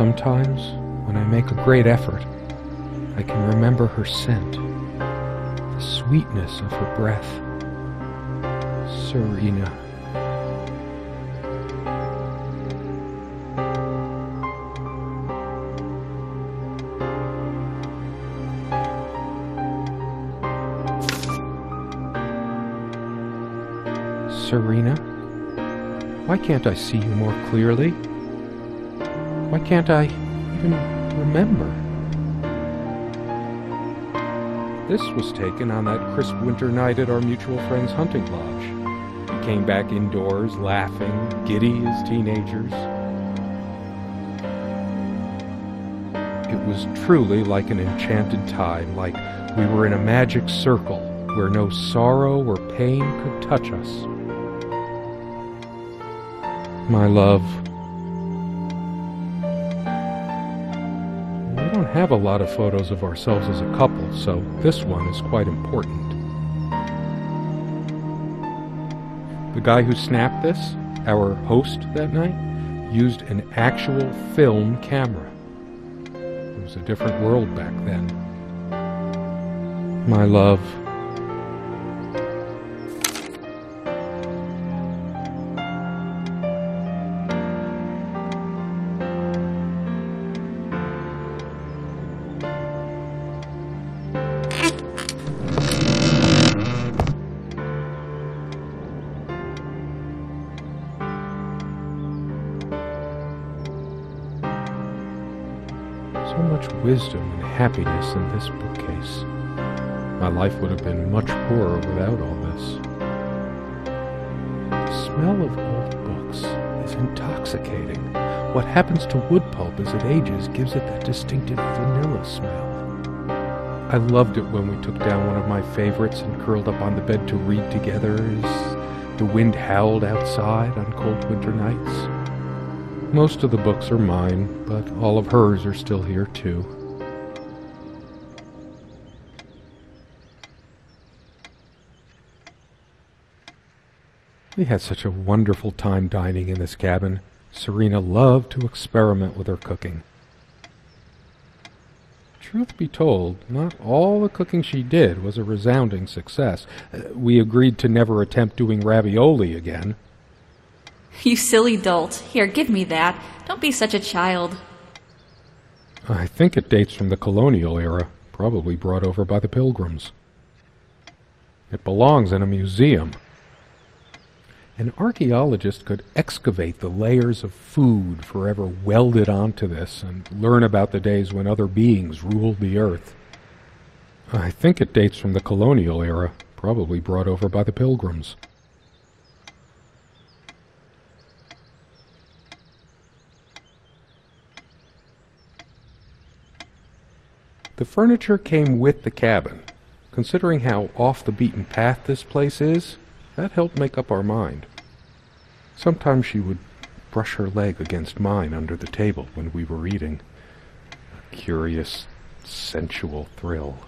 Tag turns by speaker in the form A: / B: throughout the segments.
A: Sometimes, when I make a great effort, I can remember her scent, the sweetness of her breath. Serena. Serena? Why can't I see you more clearly? Why can't I even remember? This was taken on that crisp winter night at our mutual friend's hunting lodge. We came back indoors, laughing, giddy as teenagers. It was truly like an enchanted time, like we were in a magic circle where no sorrow or pain could touch us. My love, we don't have a lot of photos of ourselves as a couple, so this one is quite important. The guy who snapped this, our host that night, used an actual film camera. It was a different world back then. My love, so much wisdom and happiness in this bookcase. My life would have been much poorer without all this. The smell of old books is intoxicating. What happens to wood pulp as it ages gives it that distinctive vanilla smell. I loved it when we took down one of my favorites and curled up on the bed to read together as the wind howled outside on cold winter nights. Most of the books are mine, but all of hers are still here too. We had such a wonderful time dining in this cabin. Serena loved to experiment with her cooking. Truth be told, not all the cooking she did was a resounding success. We agreed to never attempt doing ravioli again.
B: You silly dolt. Here, give me that. Don't be such a child.
A: I think it dates from the colonial era, probably brought over by the Pilgrims. It belongs in a museum. An archaeologist could excavate the layers of food forever welded onto this and learn about the days when other beings ruled the earth. I think it dates from the colonial era, probably brought over by the Pilgrims. The furniture came with the cabin. Considering how off the beaten path this place is, that helped make up our mind. Sometimes she would brush her leg against mine under the table when we were eating. A curious, sensual thrill.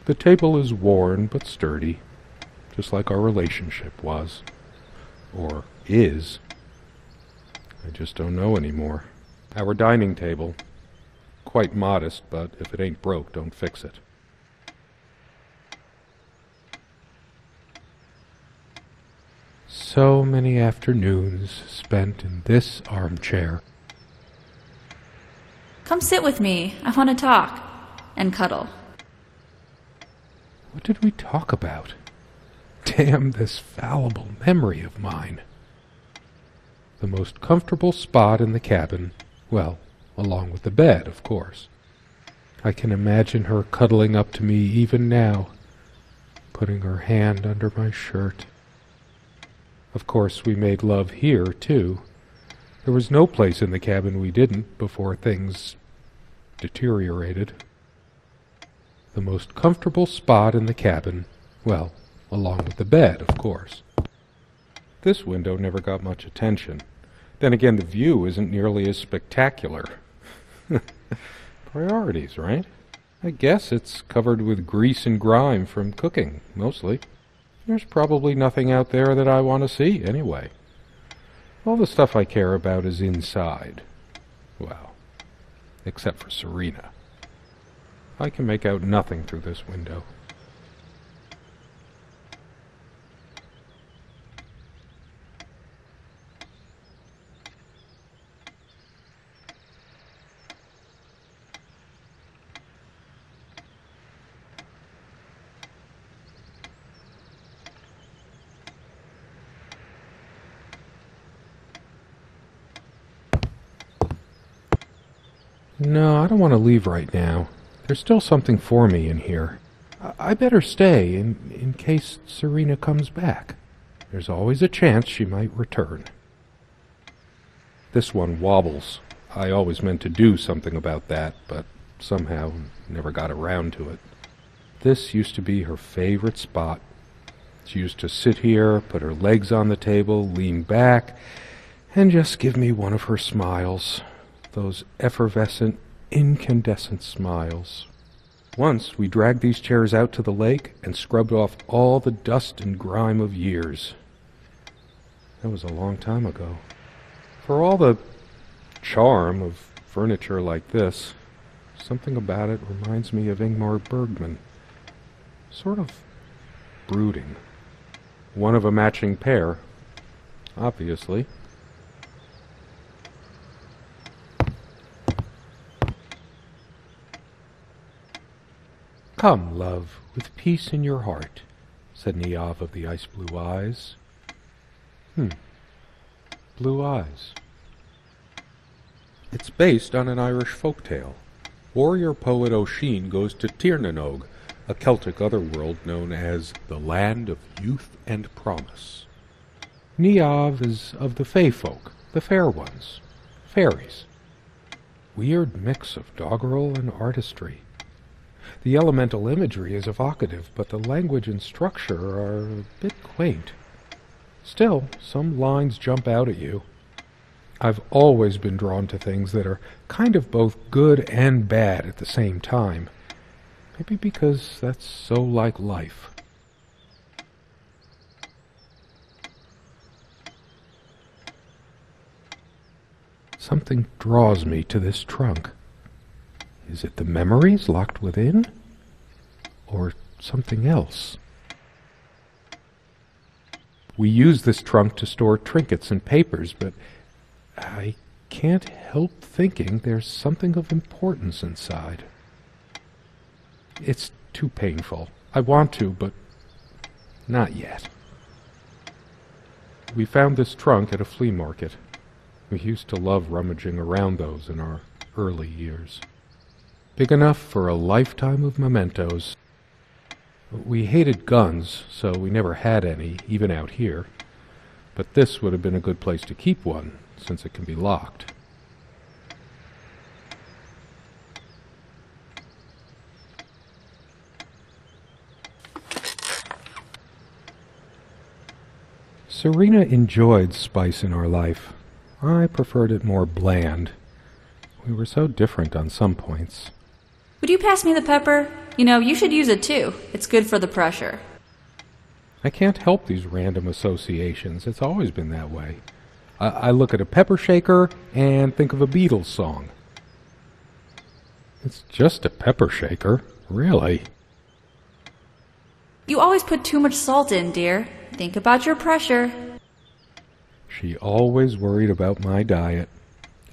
A: The table is worn but sturdy, just like our relationship was. Or is. I just don't know anymore. Our dining table. Quite modest, but if it ain't broke, don't fix it. So many afternoons spent in this armchair.
B: Come sit with me. I want to talk. And cuddle.
A: What did we talk about? Damn this fallible memory of mine. The most comfortable spot in the cabin, well, along with the bed, of course. I can imagine her cuddling up to me even now, putting her hand under my shirt. Of course, we made love here, too. There was no place in the cabin we didn't before things deteriorated. The most comfortable spot in the cabin, well, along with the bed, of course. This window never got much attention. Then again, the view isn't nearly as spectacular. Priorities, right? I guess it's covered with grease and grime from cooking, mostly. There's probably nothing out there that I want to see, anyway. All the stuff I care about is inside. Well, except for Serena. I can make out nothing through this window. No, I don't want to leave right now. There's still something for me in here. I better stay in case Serena comes back. There's always a chance she might return. This one wobbles. I always meant to do something about that, but somehow never got around to it. This used to be her favorite spot. She used to sit here, put her legs on the table, lean back, and just give me one of her smiles. Those effervescent, incandescent smiles. Once we dragged these chairs out to the lake and scrubbed off all the dust and grime of years. That was a long time ago. For all the charm of furniture like this, something about it reminds me of Ingmar Bergman. Sort of brooding. One of a matching pair, obviously. "Come, love, with peace in your heart," said Niamh of the ice-blue eyes. Blue eyes. It's based on an Irish folktale. Warrior poet O'Sheen goes to Tirnanog, a Celtic otherworld known as the Land of Youth and Promise. Niamh is of the Fey folk, the fair ones, fairies. Weird mix of doggerel and artistry. The elemental imagery is evocative, but the language and structure are a bit quaint. Still, some lines jump out at you. I've always been drawn to things that are kind of both good and bad at the same time. Maybe because that's so like life. Something draws me to this trunk. Is it the memories locked within? Or something else? We use this trunk to store trinkets and papers, but I can't help thinking there's something of importance inside. It's too painful. I want to, but not yet. We found this trunk at a flea market. We used to love rummaging around those in our early years. Big enough for a lifetime of mementos. We hated guns, so we never had any, even out here. But this would have been a good place to keep one, since it can be locked. Serena enjoyed spice in our life. I preferred it more bland. We were so different on some points.
B: Would you pass me the pepper? You know, you should use it too. It's good for the pressure.
A: I can't help these random associations. It's always been that way. I look at a pepper shaker and think of a Beatles song. It's just a pepper shaker, really.
B: You always put too much salt in, dear. Think about your pressure.
A: She always worried about my diet.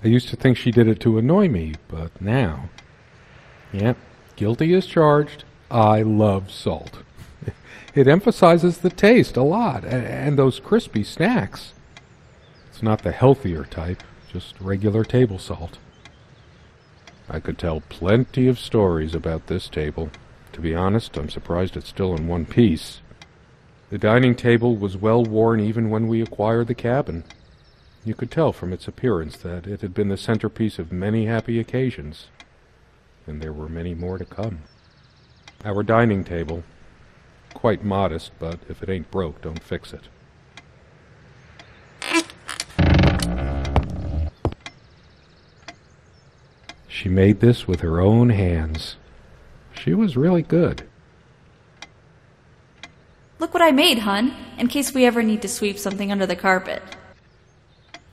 A: I used to think she did it to annoy me, but now... Yep, guilty as charged. I love salt. It emphasizes the taste a lot, and those crispy snacks. It's not the healthier type, just regular table salt. I could tell plenty of stories about this table. To be honest, I'm surprised it's still in one piece. The dining table was well worn even when we acquired the cabin. You could tell from its appearance that it had been the centerpiece of many happy occasions. And there were many more to come. Our dining table, quite modest, but if it ain't broke, don't fix it. She made this with her own hands. She was really good.
B: Look what I made, hun, in case we ever need to sweep something under the carpet.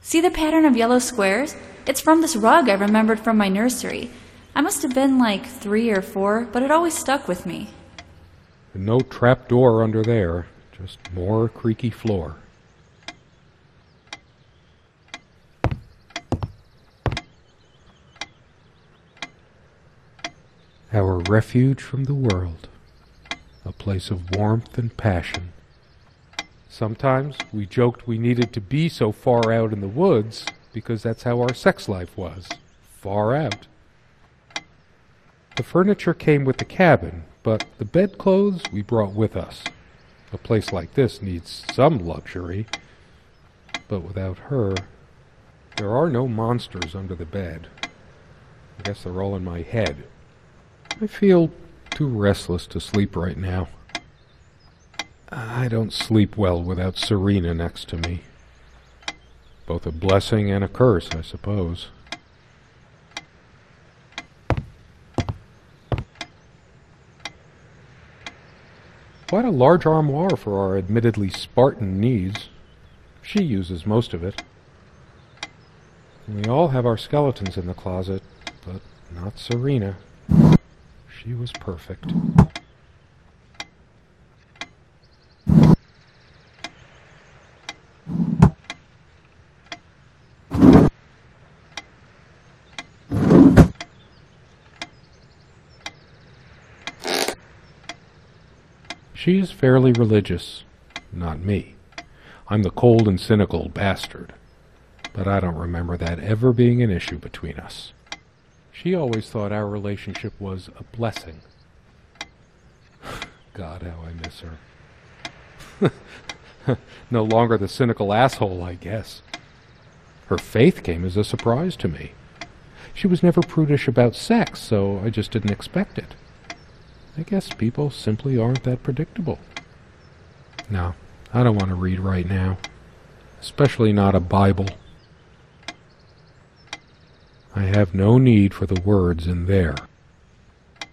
B: See the pattern of yellow squares? It's from this rug I remembered from my nursery. I must have been like 3 or 4, but it always stuck with me.
A: And no trap door under there, just more creaky floor. Our refuge from the world, a place of warmth and passion. Sometimes we joked we needed to be so far out in the woods because that's how our sex life was, far out. The furniture came with the cabin, but the bedclothes we brought with us. A place like this needs some luxury, but without her, there are no monsters under the bed. I guess they're all in my head. I feel too restless to sleep right now. I don't sleep well without Serena next to me. Both a blessing and a curse, I suppose. Quite a large armoire for our admittedly Spartan needs. She uses most of it. We all have our skeletons in the closet, but not Serena. She was perfect. She is fairly religious, not me. I'm the cold and cynical bastard, but I don't remember that ever being an issue between us. She always thought our relationship was a blessing. God, how I miss her. No longer the cynical asshole, I guess. Her faith came as a surprise to me. She was never prudish about sex, so I just didn't expect it. I guess people simply aren't that predictable. No, I don't want to read right now. Especially not a Bible. I have no need for the words in there.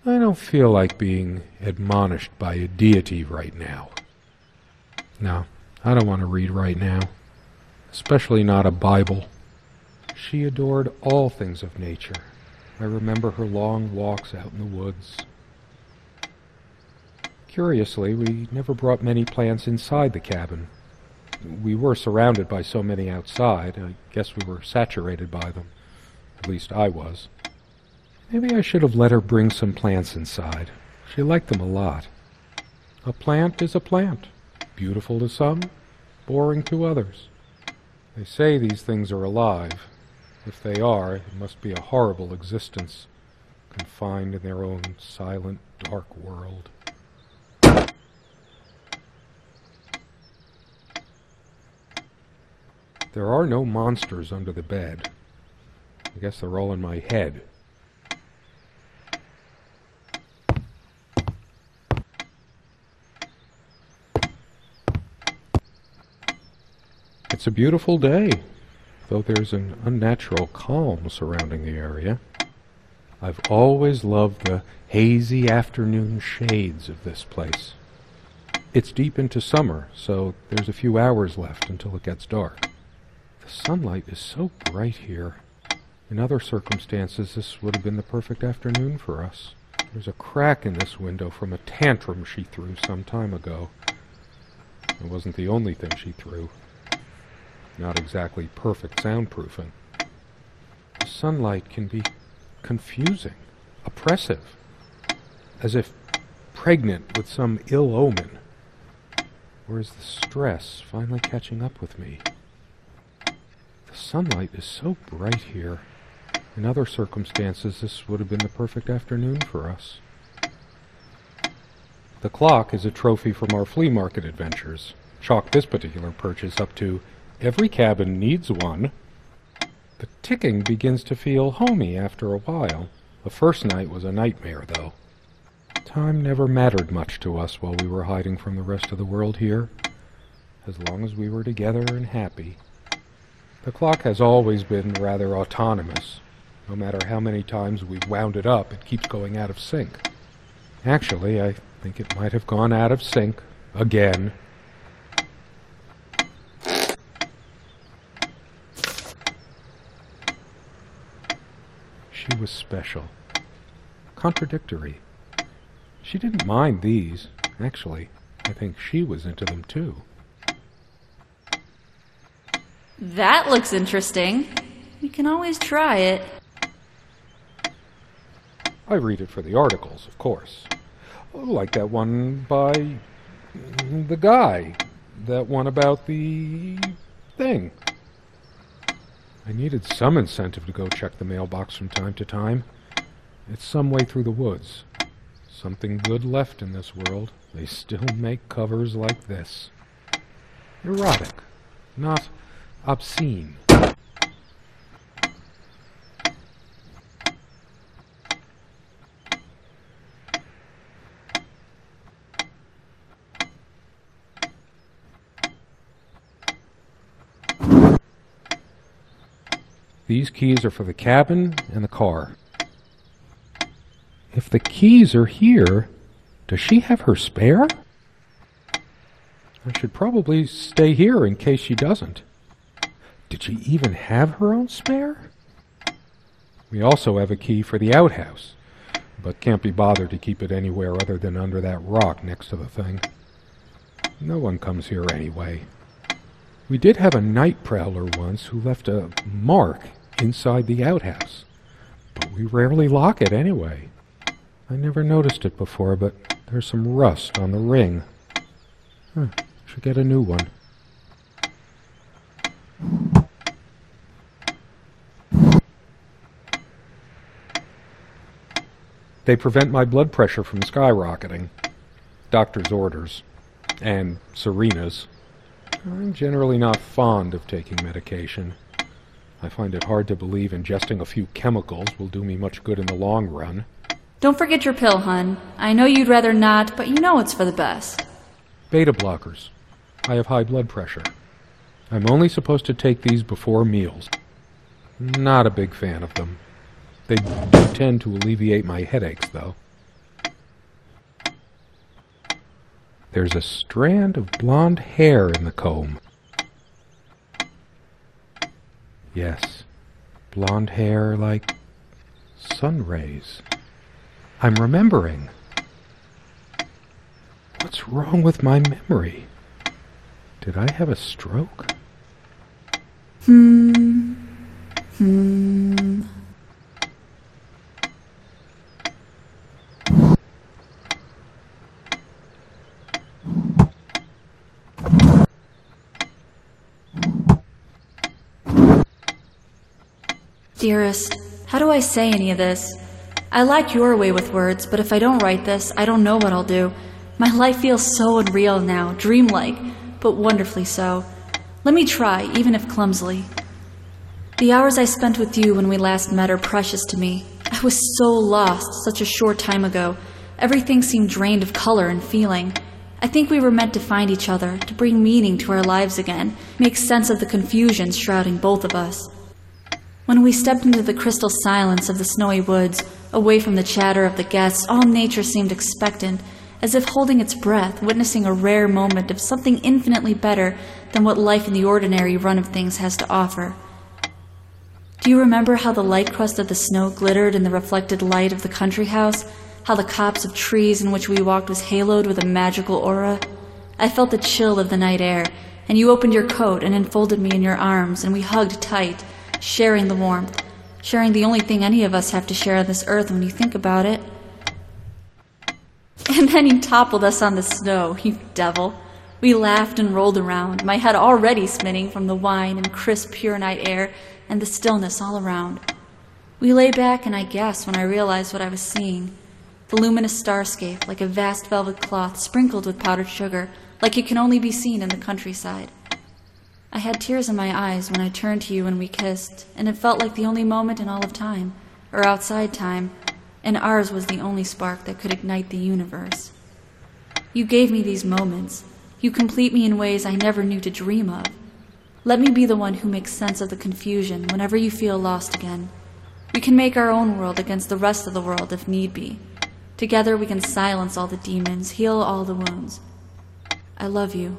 A: I don't feel like being admonished by a deity right now. No, I don't want to read right now. Especially not a Bible. She adored all things of nature. I remember her long walks out in the woods. Curiously, we never brought many plants inside the cabin. We were surrounded by so many outside, I guess we were saturated by them. At least I was. Maybe I should have let her bring some plants inside. She liked them a lot. A plant is a plant. Beautiful to some, boring to others. They say these things are alive. If they are, it must be a horrible existence, confined in their own silent, dark world. There are no monsters under the bed. I guess they're all in my head. It's a beautiful day, though there's an unnatural calm surrounding the area. I've always loved the hazy afternoon shades of this place. It's deep into summer, so there's a few hours left until it gets dark. The sunlight is so bright here. In other circumstances, this would have been the perfect afternoon for us. There's a crack in this window from a tantrum she threw some time ago. It wasn't the only thing she threw. Not exactly perfect soundproofing. The sunlight can be confusing, oppressive, as if pregnant with some ill omen. Or is the stress finally catching up with me? The sunlight is so bright here. In other circumstances, this would have been the perfect afternoon for us. The clock is a trophy from our flea market adventures. Chalk this particular purchase up to "Every cabin needs one." The ticking begins to feel homey after a while. The first night was a nightmare, though. Time never mattered much to us while we were hiding from the rest of the world here, as long as we were together and happy. The clock has always been rather autonomous. No matter how many times we've wound it up, it keeps going out of sync. Actually, I think it might have gone out of sync again. she was special. Contradictory. She didn't mind these. Actually, I think she was into them too.
B: That looks interesting. We can always try it.
A: I read it for the articles, of course. Like that one by the guy. That one about the thing. I needed some incentive to go check the mailbox from time to time. It's some way through the woods. Something good left in this world. They still make covers like this. Erotic, not obscene. These keys are for the cabin and the car. If the keys are here, does she have her spare? I should probably stay here in case she doesn't. Did she even have her own spare? We also have a key for the outhouse, but can't be bothered to keep it anywhere other than under that rock next to the thing. No one comes here anyway. We did have a night prowler once who left a mark inside the outhouse, but we rarely lock it anyway. I never noticed it before, but there's some rust on the ring. Should get a new one. They prevent my blood pressure from skyrocketing. Doctor's orders. And Serena's. I'm generally not fond of taking medication. I find it hard to believe ingesting a few chemicals will do me much good in the long run.
B: Don't forget your pill, hun. I know you'd rather not, but you know it's for the best.
A: Beta blockers. I have high blood pressure. I'm only supposed to take these before meals. Not a big fan of them. They do tend to alleviate my headaches, though. There's a strand of blonde hair in the comb. Yes, blonde hair like sun rays. I'm remembering. What's wrong with my memory? Did I have a stroke?
B: Dearest, how do I say any of this? I like your way with words, but if I don't write this, I don't know what I'll do. My life feels so unreal now, dreamlike, but wonderfully so. Let me try, even if clumsily. The hours I spent with you when we last met are precious to me. I was so lost such a short time ago. Everything seemed drained of color and feeling. I think we were meant to find each other, to bring meaning to our lives again, make sense of the confusion shrouding both of us. When we stepped into the crystal silence of the snowy woods, away from the chatter of the guests, all nature seemed expectant, as if holding its breath, witnessing a rare moment of something infinitely better than what life in the ordinary run of things has to offer. Do you remember how the light crust of the snow glittered in the reflected light of the country house? How the copse of trees in which we walked was haloed with a magical aura? I felt the chill of the night air, and you opened your coat and enfolded me in your arms, and we hugged tight, sharing the warmth, sharing the only thing any of us have to share on this earth when you think about it. And then you toppled us on the snow, you devil. We laughed and rolled around, my head already spinning from the wine and crisp, pure night air and the stillness all around. We lay back, and I gasped when I realized what I was seeing. The luminous starscape, like a vast velvet cloth sprinkled with powdered sugar, like it can only be seen in the countryside. I had tears in my eyes when I turned to you and we kissed, and it felt like the only moment in all of time, or outside time, and ours was the only spark that could ignite the universe. You gave me these moments. You complete me in ways I never knew to dream of. Let me be the one who makes sense of the confusion whenever you feel lost again. We can make our own world against the rest of the world if need be. Together we can silence all the demons, heal all the wounds. I love you.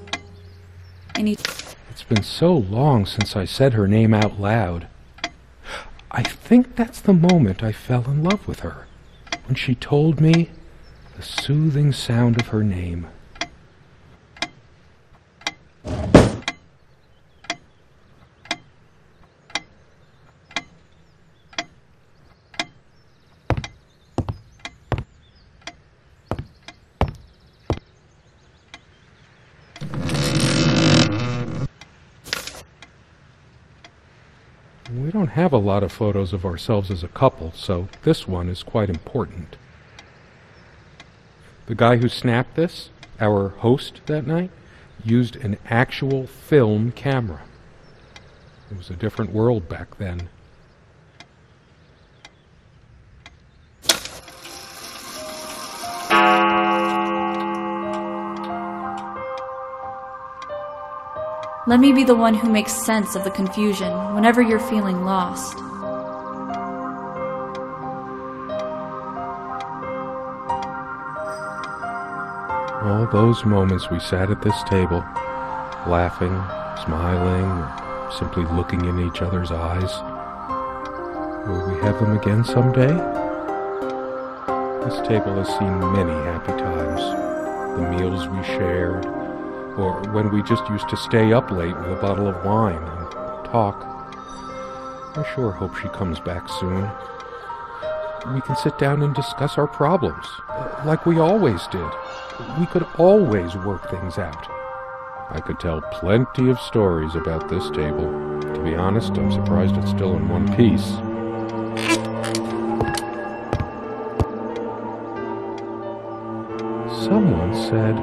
A: It's been so long since I said her name out loud. I think that's the moment I fell in love with her, when she told me the soothing sound of her name. We don't have a lot of photos of ourselves as a couple, so this one is quite important. The guy who snapped this, our host that night, used an actual film camera. It was a different world back then.
B: Let me be the one who makes sense of the confusion whenever you're feeling lost.
A: All those moments we sat at this table, laughing, smiling, or simply looking in each other's eyes. Will we have them again someday? This table has seen many happy times. The meals we shared, or when we just used to stay up late with a bottle of wine and talk. I sure hope she comes back soon. We can sit down and discuss our problems, like we always did. We could always work things out. I could tell plenty of stories about this table. To be honest, I'm surprised it's still in one piece. Someone said,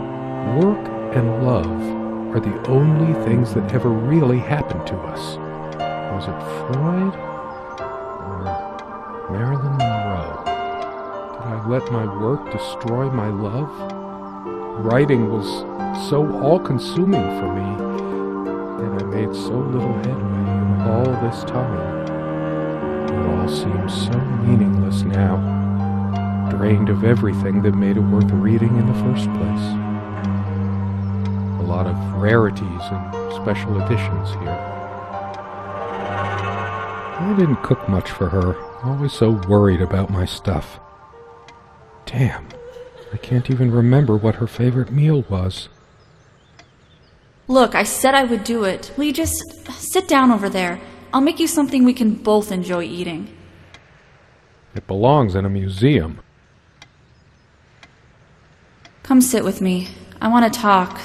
A: work and love are the only things that ever really happened to us. Was it Freud or Marilyn Monroe? Did I let my work destroy my love? Writing was so all-consuming for me, and I made so little headway in all this time. It all seems so meaningless now, drained of everything that made it worth reading in the first place. A lot of rarities and special editions here. I didn't cook much for her, always so worried about my stuff. Damn, I can't even remember what her favorite meal was.
B: Look, I said I would do it. Will you just sit down over there? I'll make you something we can both enjoy eating.
A: It belongs in a museum.
B: Come sit with me. I want to talk.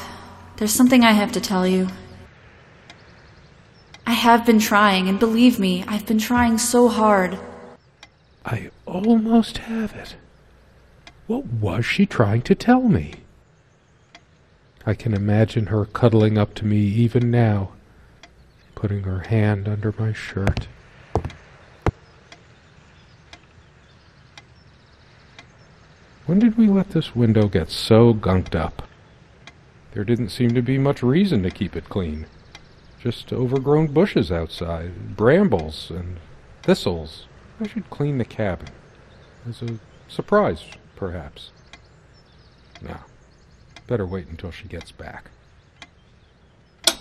B: There's something I have to tell you. I have been trying, and believe me, I've been trying so hard.
A: I almost have it. What was she trying to tell me? I can imagine her cuddling up to me even now, putting her hand under my shirt. When did we let this window get so gunked up? There didn't seem to be much reason to keep it clean. Just overgrown bushes outside, brambles and thistles. I should clean the cabin. As a surprise, perhaps. No. Better wait until she gets back.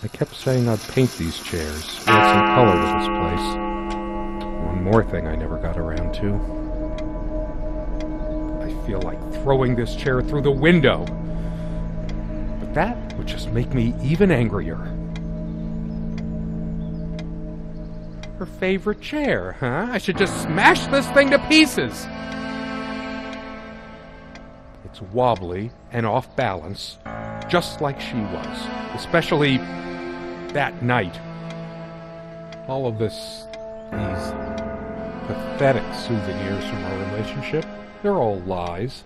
A: I kept saying I'd paint these chairs, add some color to this place. One more thing I never got around to. I feel like throwing this chair through the window. But that would just make me even angrier. Her favorite chair, huh? I should just smash this thing to pieces. It's wobbly and off balance, just like she was, especially that night. All of these pathetic souvenirs from our relationship, they're all lies.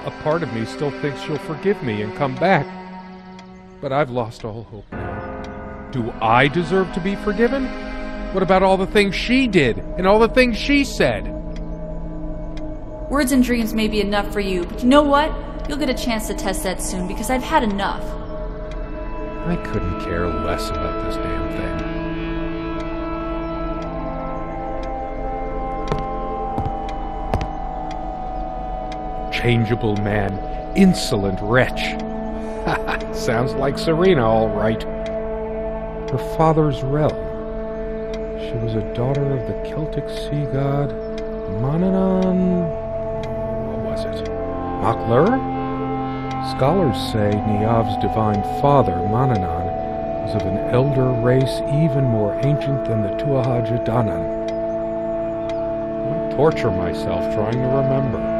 A: A part of me still thinks she'll forgive me and come back, but I've lost all hope now. Do I deserve to be forgiven? What about all the things she did and all the things she said?
B: Words and dreams may be enough for you, but you know what? You'll get a chance to test that soon because I've had enough.
A: I couldn't care less about this damn thing. unchangeable man, insolent wretch. Sounds like Serena, all right. Her father's realm. She was a daughter of the Celtic sea god Manannán. What was it? Maclur? Scholars say Niamh's divine father, Manannán, was of an elder race even more ancient than the Tuatha Danann. I torture myself trying to remember.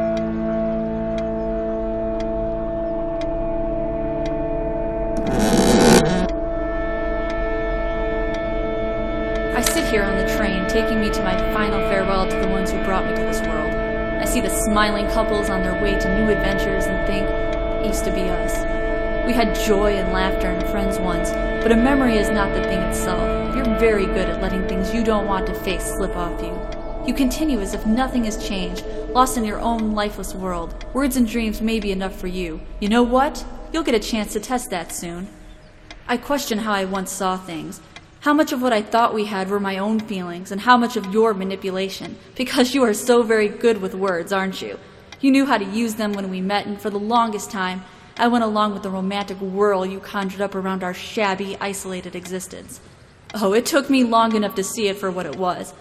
B: I sit here on the train, taking me to my final farewell to the ones who brought me to this world. I see the smiling couples on their way to new adventures and think, it used to be us. We had joy and laughter and friends once, but a memory is not the thing itself. You're very good at letting things you don't want to face slip off you. You continue as if nothing has changed, lost in your own lifeless world. Words and dreams may be enough for you. You know what? You'll get a chance to test that soon. I question how I once saw things. How much of what I thought we had were my own feelings, and how much of your manipulation, because you are so very good with words, aren't you? You knew how to use them when we met, and for the longest time, I went along with the romantic whirl you conjured up around our shabby, isolated existence. Oh, it took me long enough to see it for what it was.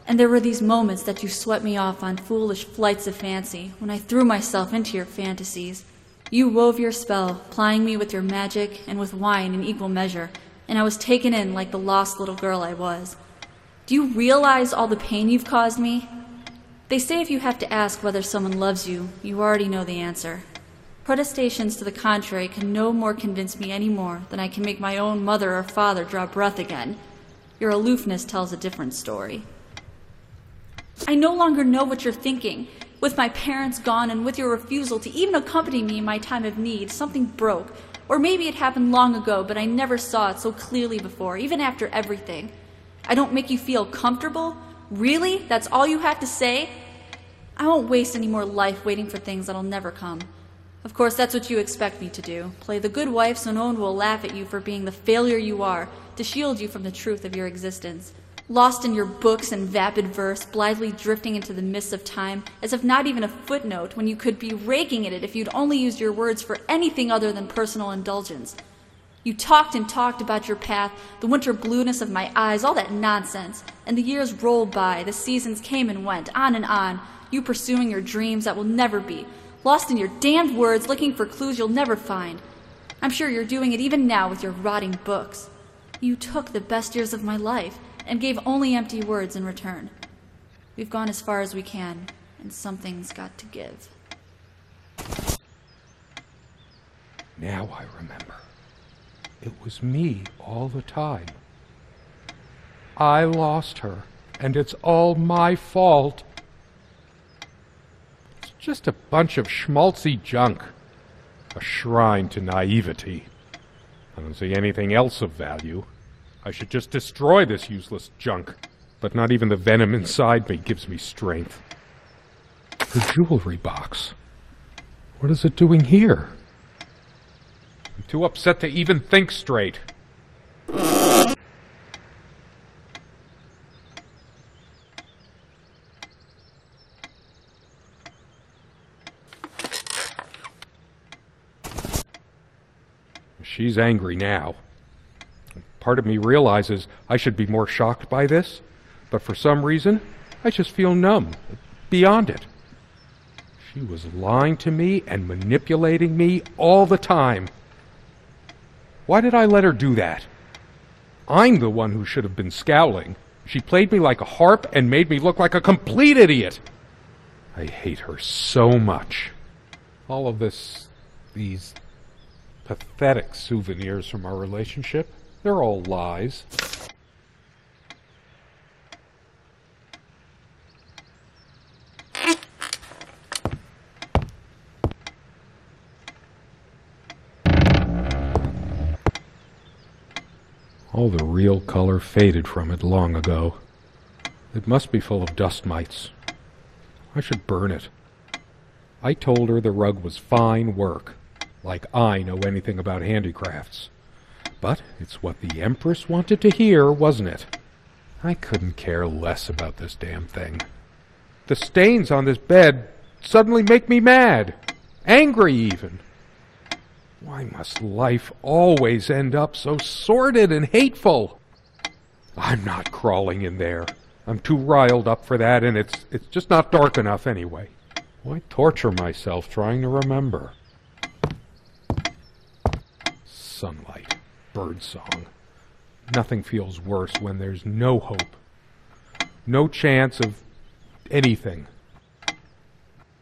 B: And there were these moments that you swept me off on foolish flights of fancy, when I threw myself into your fantasies. You wove your spell, plying me with your magic and with wine in equal measure, and I was taken in like the lost little girl I was. Do you realize all the pain you've caused me? They say if you have to ask whether someone loves you, you already know the answer. Protestations to the contrary can no more convince me any more than I can make my own mother or father draw breath again. Your aloofness tells a different story. I no longer know what you're thinking. With my parents gone and with your refusal to even accompany me in my time of need, something broke. Or maybe it happened long ago, but I never saw it so clearly before, even after everything. I don't make you feel comfortable? Really? That's all you have to say? I won't waste any more life waiting for things that'll never come. Of course, that's what you expect me to do. Play the good wife so no one will laugh at you for being the failure you are, to shield you from the truth of your existence. Lost in your books and vapid verse, blithely drifting into the mists of time, as if not even a footnote when you could be raking at it if you'd only used your words for anything other than personal indulgence. You talked and talked about your path, the winter blueness of my eyes, all that nonsense. And the years rolled by, the seasons came and went, on, you pursuing your dreams that will never be, lost in your damned words, looking for clues you'll never find. I'm sure you're doing it even now with your rotting books. You took the best years of my life, and gave only empty words in return. We've gone as far as we can, and something's got to give.
A: Now I remember. It was me all the time. I lost her, and it's all my fault. It's just a bunch of schmaltzy junk. A shrine to naivety. I don't see anything else of value. I should just destroy this useless junk. But not even the venom inside me gives me strength. The jewelry box. What is it doing here? I'm too upset to even think straight. She's angry now. Part of me realizes I should be more shocked by this, but for some reason, I just feel numb, beyond it. She was lying to me and manipulating me all the time. Why did I let her do that? I'm the one who should have been scowling. She played me like a harp and made me look like a complete idiot. I hate her so much. All of these pathetic souvenirs from our relationship, they're all lies. All the real color faded from it long ago. It must be full of dust mites. I should burn it. I told her the rug was fine work, like I know anything about handicrafts. But it's what the Empress wanted to hear, wasn't it? I couldn't care less about this damn thing. The stains on this bed suddenly make me mad. Angry even. Why must life always end up so sordid and hateful? I'm not crawling in there. I'm too riled up for that, and it's just not dark enough anyway. Why torture myself trying to remember? Sunlight, birdsong. Nothing feels worse when there's no hope. No chance of anything.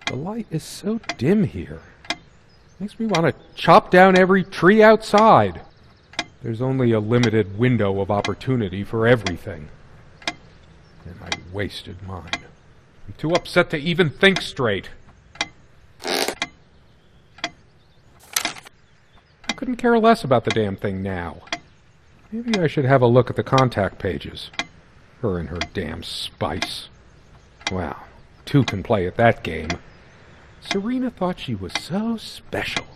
A: The light is so dim here. Makes me want to chop down every tree outside. There's only a limited window of opportunity for everything. And I wasted mine. I'm too upset to even think straight. I couldn't care less about the damn thing now. Maybe I should have a look at the contact pages. Her and her damn spice. Wow, two can play at that game. Serena thought she was so special,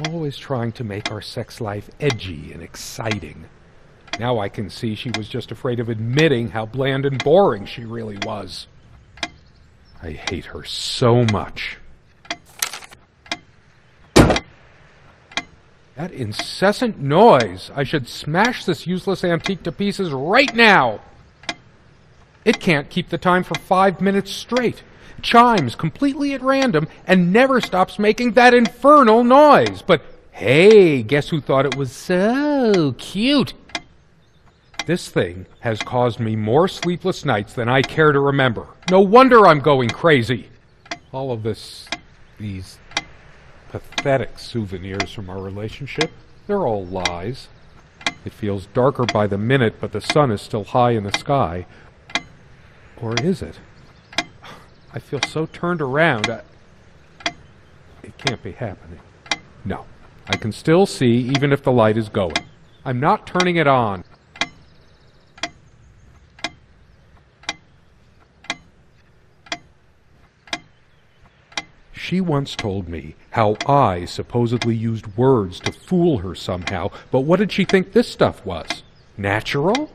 A: always trying to make our sex life edgy and exciting. Now I can see she was just afraid of admitting how bland and boring she really was. I hate her so much. That incessant noise! I should smash this useless antique to pieces right now! It can't keep the time for 5 minutes straight. Chimes completely at random and never stops making that infernal noise. But hey, guess who thought it was so cute? This thing has caused me more sleepless nights than I care to remember. No wonder I'm going crazy. All of these pathetic souvenirs from our relationship, they're all lies. It feels darker by the minute, but the sun is still high in the sky. Or is it? I feel so turned around. It can't be happening. No. I can still see even if the light is going. I'm not turning it on. She once told me how I supposedly used words to fool her somehow, but what did she think this stuff was? Natural?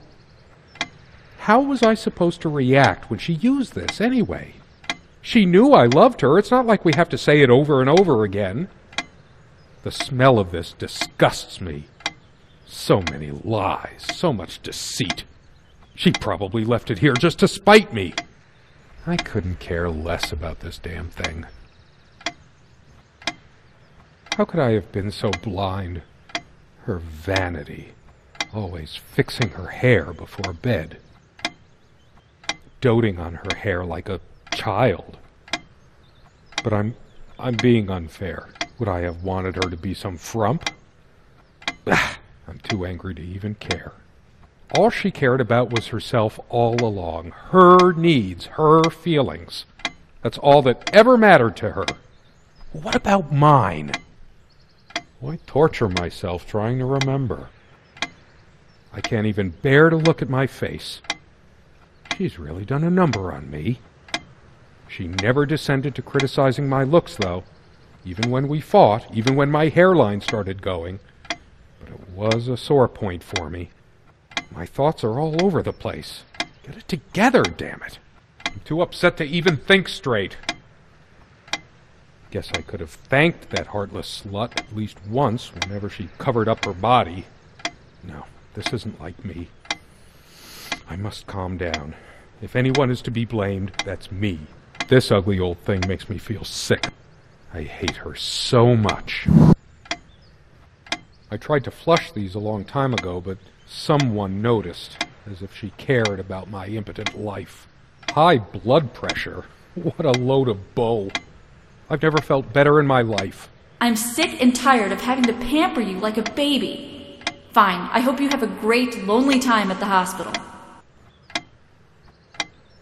A: How was I supposed to react when she used this anyway? She knew I loved her. It's not like we have to say it over and over again. The smell of this disgusts me. So many lies, so much deceit. She probably left it here just to spite me. I couldn't care less about this damn thing. How could I have been so blind? Her vanity, always fixing her hair before bed. Doting on her hair like a child. But I'm being unfair. Would I have wanted her to be some frump? I'm too angry to even care. All she cared about was herself all along. Her needs, her feelings. That's all that ever mattered to her. What about mine? Why torture myself trying to remember? I can't even bear to look at my face. She's really done a number on me. She never descended to criticizing my looks, though. Even when we fought, even when my hairline started going. But it was a sore point for me. My thoughts are all over the place. Get it together, damn it. I'm too upset to even think straight. Guess I could have thanked that heartless slut at least once whenever she covered up her body. No, this isn't like me. I must calm down. If anyone is to be blamed, that's me. This ugly old thing makes me feel sick. I hate her so much. I tried to flush these a long time ago, but someone noticed, as if she cared about my impotent life. High blood pressure? What a load of bull. I've never felt better in my life.
B: I'm sick and tired of having to pamper you like a baby. Fine, I hope you have a great, lonely time at the hospital.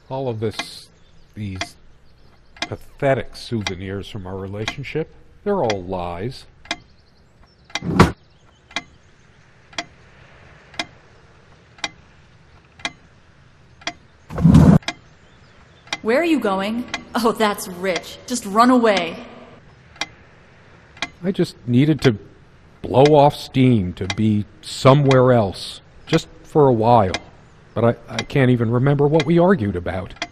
A: All of these pathetic souvenirs from our relationship, they're all lies.
B: Where are you going? Oh, that's rich. Just run away.
A: I just needed to blow off steam, to be somewhere else, just for a while. But I can't even remember what we argued about.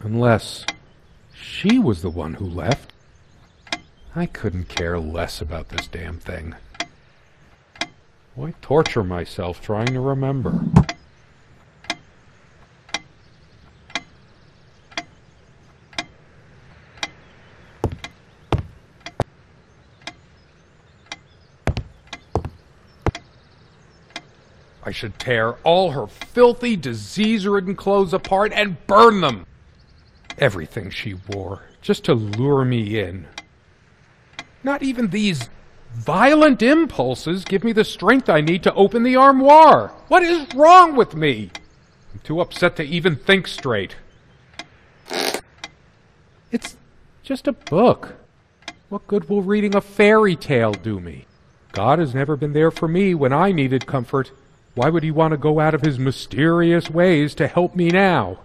A: Unless she was the one who left. I couldn't care less about this damn thing. Why torture myself trying to remember? I should tear all her filthy, disease-ridden clothes apart and burn them! Everything she wore, just to lure me in. Not even these violent impulses give me the strength I need to open the armoire. What is wrong with me? I'm too upset to even think straight. It's just a book. What good will reading a fairy tale do me? God has never been there for me when I needed comfort. Why would he want to go out of his mysterious ways to help me now?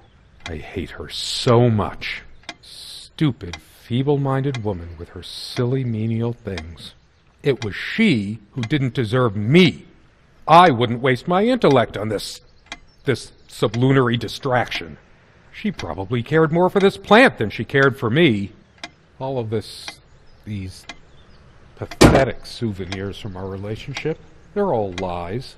A: I hate her so much. Stupid, feeble-minded woman with her silly, menial things. It was she who didn't deserve me. I wouldn't waste my intellect on this sublunary distraction. She probably cared more for this plant than she cared for me. All of these pathetic souvenirs from our relationship, they're all lies.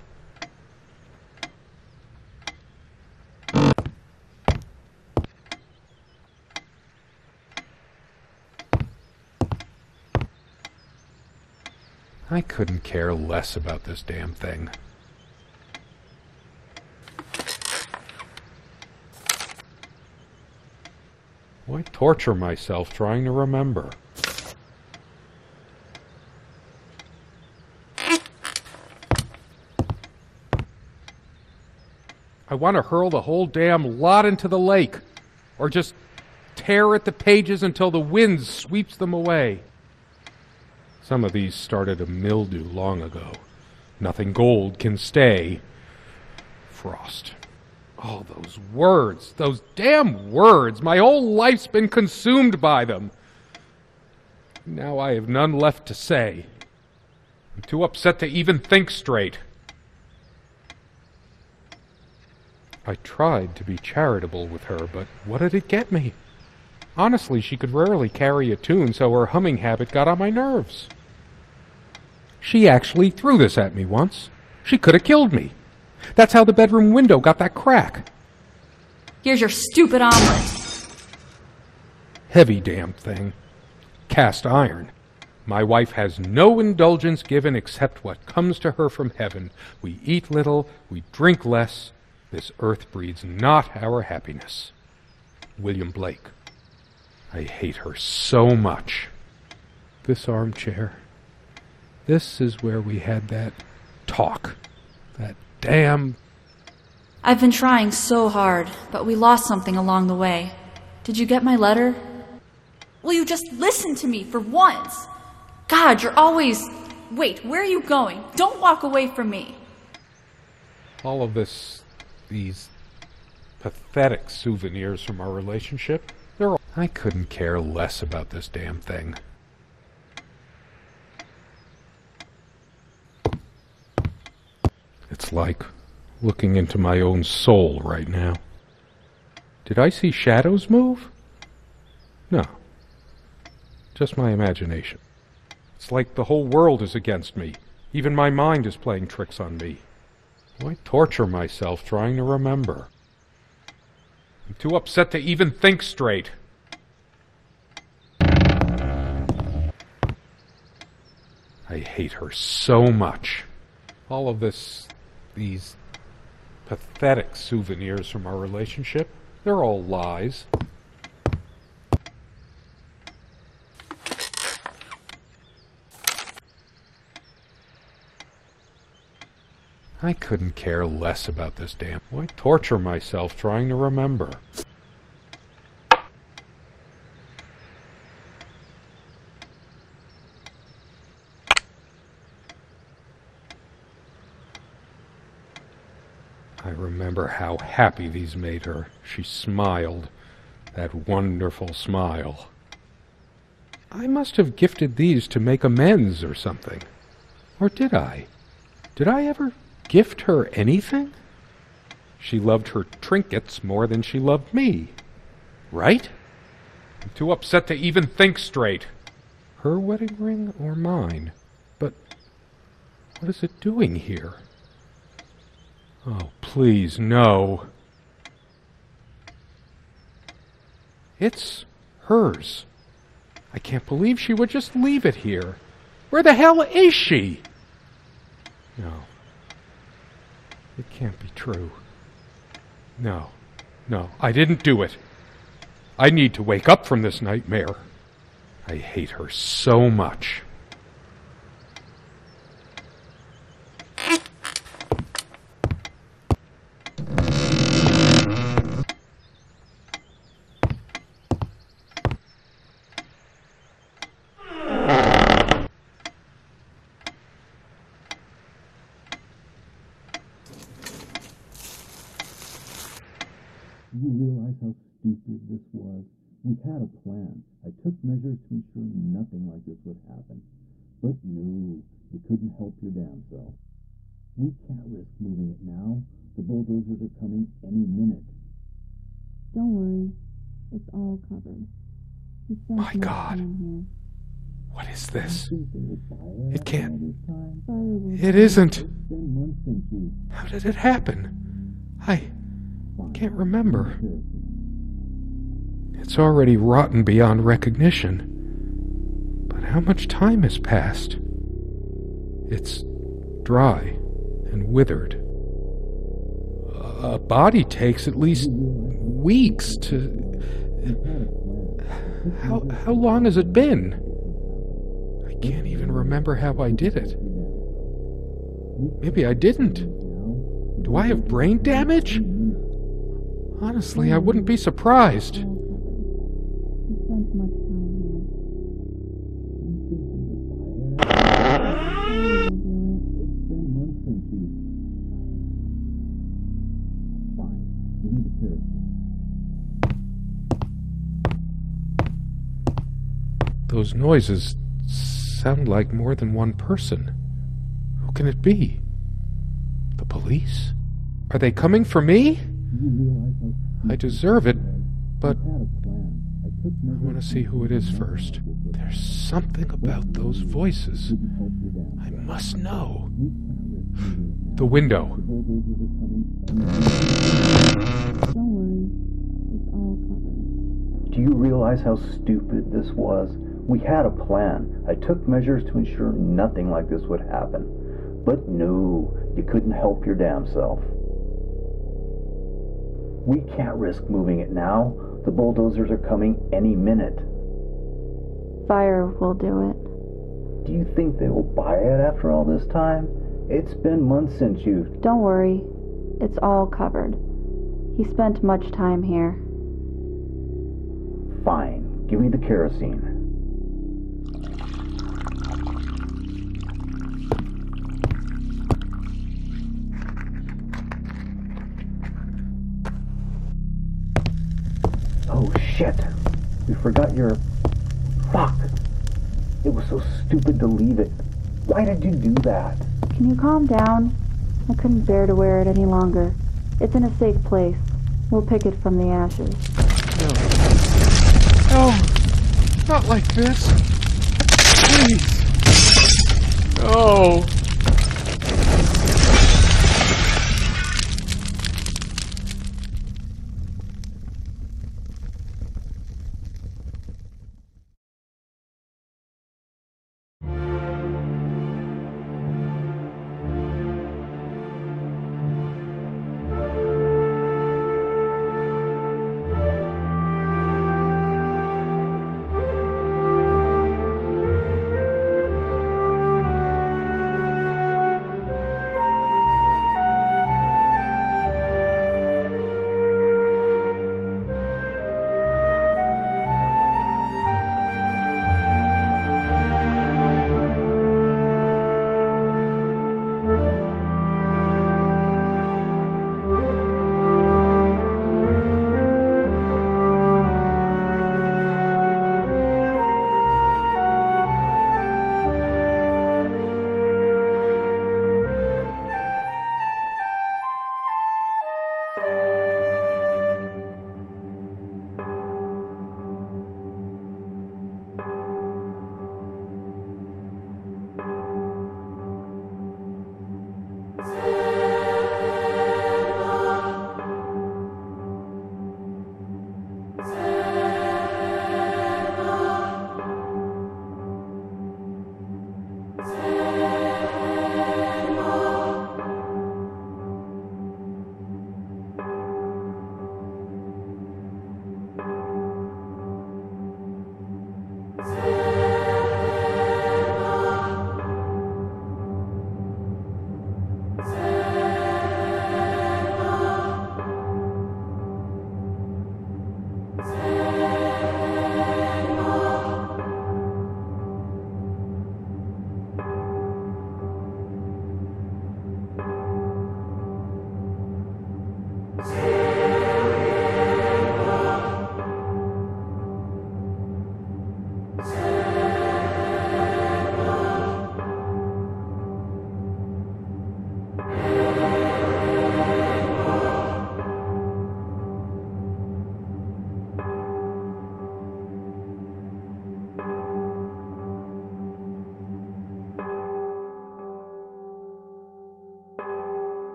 A: I couldn't care less about this damn thing. Why torture myself trying to remember? I want to hurl the whole damn lot into the lake, or just tear at the pages until the wind sweeps them away. Some of these started a mildew long ago. Nothing gold can stay. Frost. All those words, those damn words. My whole life's been consumed by them. Now I have none left to say. I'm too upset to even think straight. I tried to be charitable with her, but what did it get me? Honestly, she could rarely carry a tune, so her humming habit got on my nerves. She actually threw this at me once. She could have killed me. That's how the bedroom window got that crack.
B: Here's your stupid omelet.
A: Heavy damn thing. Cast iron. My wife has no indulgence given except what comes to her from heaven. We eat little, we drink less. This earth breeds not our happiness. William Blake. I hate her so much. This armchair. This is where we had that talk. That damn...
B: I've been trying so hard, but we lost something along the way. Did you get my letter? Will you just listen to me for once? God, you're always... Wait, where are you going? Don't walk away from me.
A: All of these pathetic souvenirs from our relationship, they're all... I couldn't care less about this damn thing. It's like looking into my own soul right now. Did I see shadows move? No. Just my imagination. It's like the whole world is against me. Even my mind is playing tricks on me. Why torture myself trying to remember? I'm too upset to even think straight. I hate her so much. All of these pathetic souvenirs from our relationship, they're all lies. I couldn't care less about this damn... Why torture myself trying to remember? I remember how happy these made her. She smiled. That wonderful smile. I must have gifted these to make amends or something. Or did I? Did I ever gift her anything? She loved her trinkets more than she loved me. Right? I'm too upset to even think straight. her wedding ring or mine? But what is it doing here? Oh, please, no. It's hers. I can't believe she would just leave it here. Where the hell is she? No. It can't be true. No. No, I didn't do it. I need to wake up from this nightmare. I hate her so much.
C: Do you realize how stupid this was? We had a plan. I took measures to ensure nothing like this would happen. But no, you couldn't help your damn self. We can't risk moving it now. The bulldozers are coming any minute.
D: Don't worry. It's all covered. He spent
A: My
D: much
A: God.
D: time here.
A: What is this?
C: Think they would buy it
A: It
C: after
A: can't.
C: all this time?
D: Fire will
A: It isn't.
C: It's been months since you.
A: How did it happen? I
C: Fine.
A: can't remember.
C: Kerosene.
A: It's already rotten beyond recognition. But how much time has passed? It's dry and withered. A body takes at least weeks to...
C: We had a plan.
A: How long has it been? I can't even remember how I did it. Maybe I didn't. Do I have brain damage? Honestly, I wouldn't be surprised.
D: all covered. He spent much time here. Fire will do
C: It's been months since you. Fine. Give me the kerosene.
A: Those noises sound like more than one person. Who can it be? The police? Are they coming for me?
C: Do you realize how
A: I deserve it, but
C: we had a plan. I took
A: I
C: measures
A: want to see who it is first. There's something about those voices.
C: couldn't help your damn
A: I
C: self.
A: must know.
C: We can't risk moving it now.
A: The window.
C: The bulldozers are coming any minute.
D: Don't worry. It's all covered.
C: Do you realize how stupid this was? We had a plan. I took measures to ensure nothing like this would happen. But no, you couldn't help your damn self. We can't risk moving it now. The bulldozers are coming any minute.
D: Fire will do it.
C: Do you think they will buy it after all this time? It's been months since you...
D: Don't worry. It's all covered. He spent much time here.
C: Fine. Give me the kerosene. Oh shit! We forgot your... Fuck! It was so stupid to leave it. Why did you do that?
D: Can you calm down? I couldn't bear to wear it any longer. It's in a safe place. We'll pick it from the ashes.
A: No, not like this. Please. No.